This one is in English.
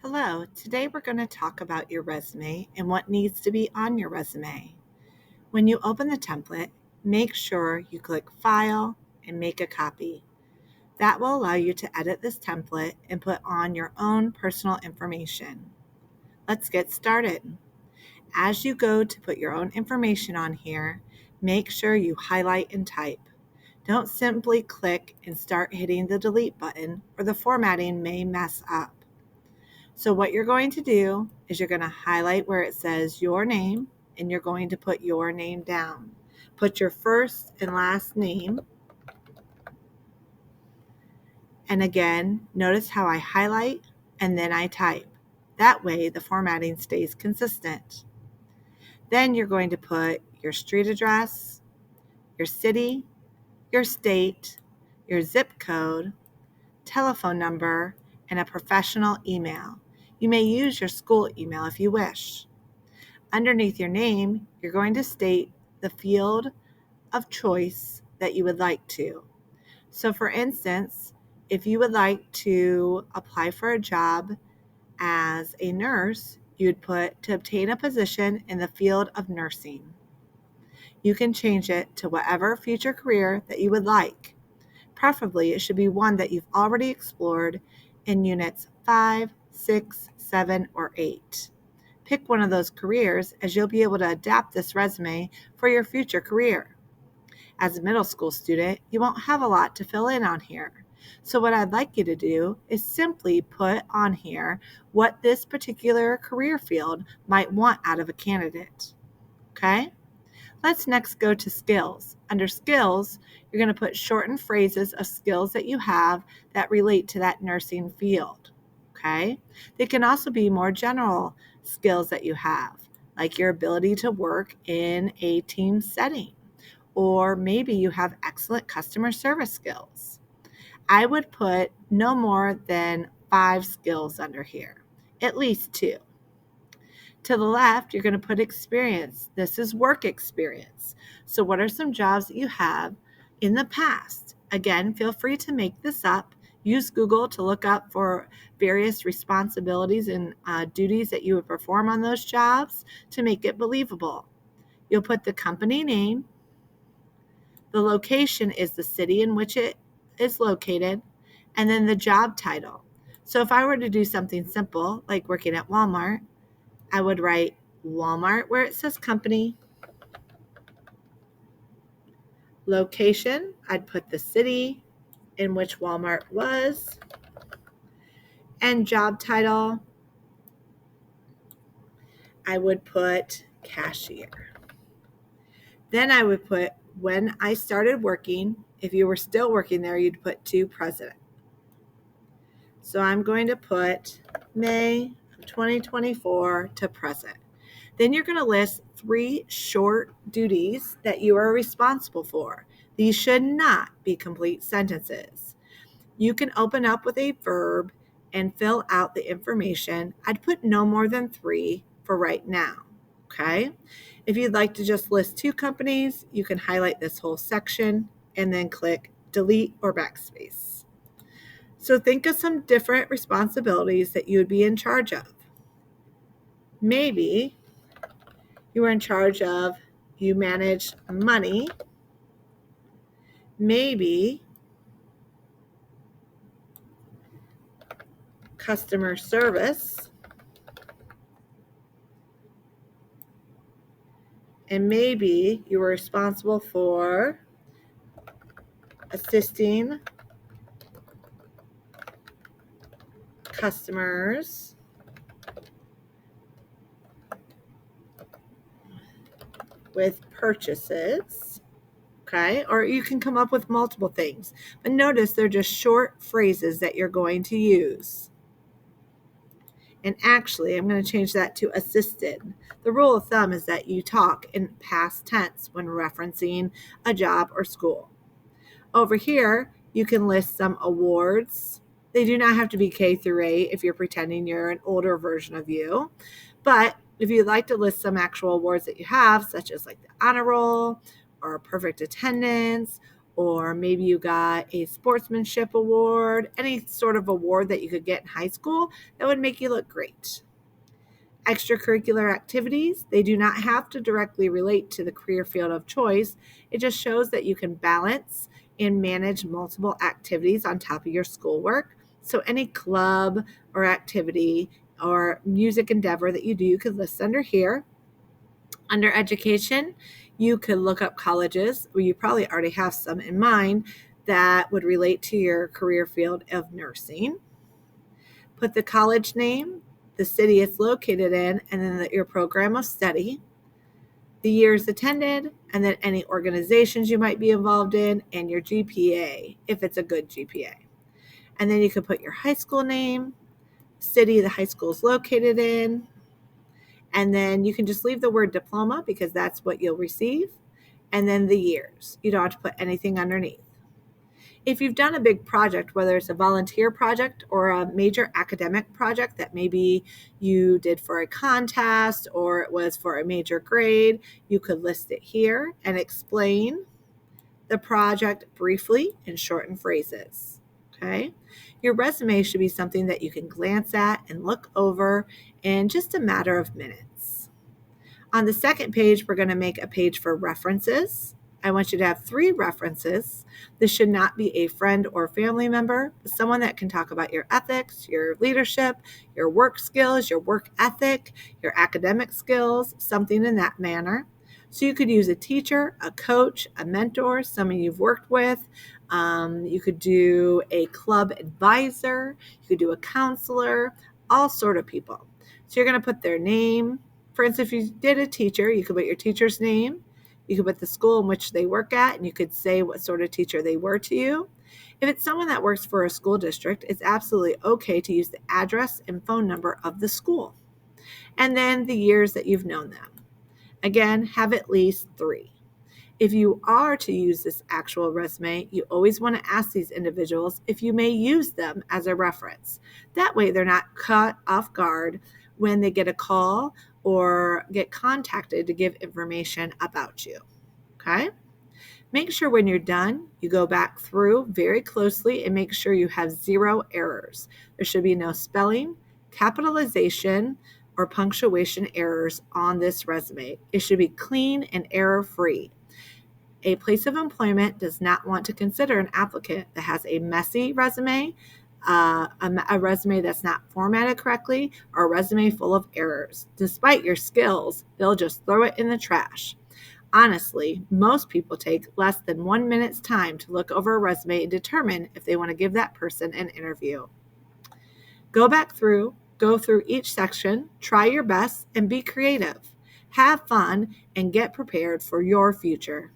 Hello, today we're going to talk about your resume and what needs to be on your resume. When you open the template, make sure you click File and make a copy. That will allow you to edit this template and put on your own personal information. Let's get started. As you go to put your own information on here, make sure you highlight and type. Don't simply click and start hitting the delete button or the formatting may mess up. So what you're going to do is you're going to highlight where it says your name and you're going to put your name down. Put your first and last name. And again, notice how I highlight and then I type. That way the formatting stays consistent. Then you're going to put your street address, your city, your state, your zip code, telephone number, and a professional email. You may use your school email if you wish. Underneath your name, you're going to state the field of choice that you would like to. So for instance, if you would like to apply for a job as a nurse, you'd put to obtain a position in the field of nursing. You can change it to whatever future career that you would like. Preferably, it should be one that you've already explored in units 5, 6, 7, or 8. Pick one of those careers as you'll be able to adapt this resume for your future career. As a middle school student, you won't have a lot to fill in on here. So what I'd like you to do is simply put on here what this particular career field might want out of a candidate. Okay? Let's next go to skills. Under skills, you're going to put shortened phrases of skills that you have that relate to that nursing field. Okay? They can also be more general skills that you have, like your ability to work in a team setting, or maybe you have excellent customer service skills. I would put no more than 5 skills under here, at least 2. To the left, you're going to put experience. This is work experience. So what are some jobs that you have in the past? Again, feel free to make this up. Use Google to look up for various responsibilities and duties that you would perform on those jobs to make it believable. You'll put the company name. The location is the city in which it is located, and then the job title. So if I were to do something simple, like working at Walmart, I would write Walmart where it says company. Location, I'd put the city in which Walmart was. And job title, I would put cashier. Then I would put when I started working. If you were still working there, you'd put to present. So I'm going to put May of 2024 to present. Then you're going to list 3 short duties that you are responsible for. These should not be complete sentences. You can open up with a verb and fill out the information. I'd put no more than 3 for right now. Okay? If you'd like to just list 2 companies, you can highlight this whole section and then click delete or backspace. So think of some different responsibilities that you would be in charge of. Maybe you are in charge of, you manage money. Maybe customer service. And maybe you were responsible for assisting customers with purchases. Okay, or you can come up with multiple things. But notice they're just short phrases that you're going to use. And actually, I'm going to change that to assisted. The rule of thumb is that you talk in past tense when referencing a job or school. Over here, you can list some awards. They do not have to be K through 8 if you're pretending you're an older version of you. But if you'd like to list some actual awards that you have, such as like the honor roll or perfect attendance or maybe you got a sportsmanship award, any sort of award that you could get in high school that would make you look great. Extracurricular activities, they do not have to directly relate to the career field of choice. It just shows that you can balance and manage multiple activities on top of your schoolwork. So any club or activity or music endeavor that you do, you could list under here. Under education, you could look up colleges, or you probably already have some in mind that would relate to your career field of nursing. Put the college name, the city it's located in, and then your program of study, the years attended, and then any organizations you might be involved in, and your GPA, if it's a good GPA. And then you could put your high school name, city the high school is located in, and then you can just leave the word diploma because that's what you'll receive, and then the years. You don't have to put anything underneath. If you've done a big project, whether it's a volunteer project or a major academic project that maybe you did for a contest or it was for a major grade, you could list it here and explain the project briefly in shortened phrases. Okay? Your resume should be something that you can glance at and look over in just a matter of minutes. On the second page, we're going to make a page for references. I want you to have 3 references. This should not be a friend or family member, but someone that can talk about your ethics, your leadership, your work skills, your work ethic, your academic skills, something in that manner. So you could use a teacher, a coach, a mentor, someone you've worked with. You could do a club advisor. You could do a counselor, all sort of people. So you're going to put their name. For instance, if you did a teacher, you could put your teacher's name. You could put the school in which they work at, and you could say what sort of teacher they were to you. If it's someone that works for a school district, it's absolutely okay to use the address and phone number of the school. And then the years that you've known them. Again, have at least 3. If you are to use this actual resume, you always want to ask these individuals if you may use them as a reference. That way they're not caught off guard when they get a call or get contacted to give information about you. Okay? Make sure when you're done, you go back through very closely and make sure you have 0 errors. There should be no spelling, capitalization, or punctuation errors on this resume. It should be clean and error-free. A place of employment does not want to consider an applicant that has a messy resume, a resume that's not formatted correctly, or a resume full of errors. Despite your skills, they'll just throw it in the trash. Honestly, most people take less than 1 minute's time to look over a resume and determine if they want to give that person an interview. Go through each section, try your best, and be creative. Have fun and get prepared for your future.